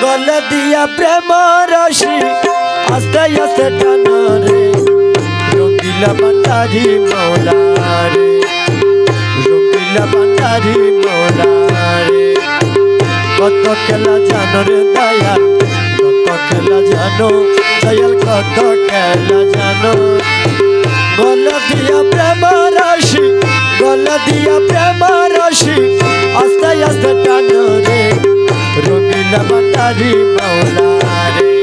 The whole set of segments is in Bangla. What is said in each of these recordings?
গলে দিয়া প্রেম রশি আস্তে আস্তে টানো রে রঙ্গিলা বান্দারি মৌলা রে রঙ্গিলা বান্দারি মৌলা রে কত খেলা জানো রে দয়াল কত খেলা জানো দয়াল কত খেলা জানো গলে দিয়া প্রেম রশি গলে দিয়া প্রেম রশি আস্তে আস্তে টানো রে রঙ্গিলা বান্দারি মৌলা রে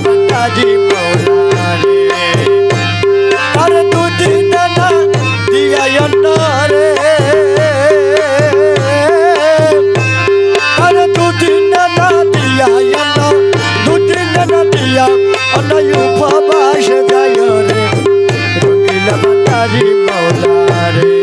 বান্দারি মৌলা রে আর দুদিন না দিয়া রে আর দুদিন না দিয়া দুদিন না দিয়া অনয় উপবাস যায় রে রঙ্গিলা বান্দারি মৌলা রে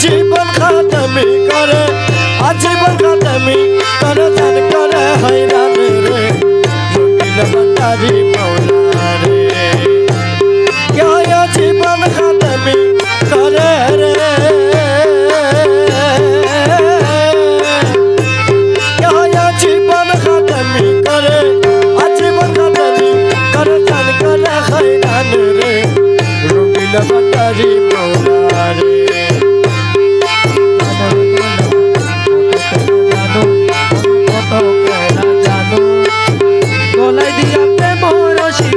জীবন খাতমি করে আজীবন খাতমি করে জান করে হয়রান রে রঙ্গিলা বান্দারি মৌলা রে জীবন খাতমি করে রে জীবন খাতমি করে আজীবন খাতমি করে জান করে হয়রান রে রঙ্গিলা বান্দারি মৌলা রে গলায় দিয়া প্রেম রশি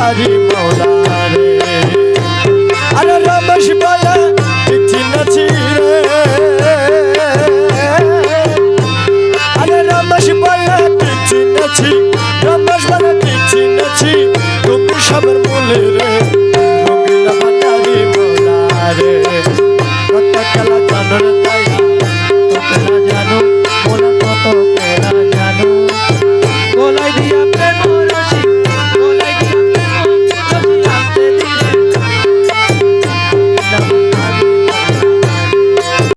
বাটারি মৌলা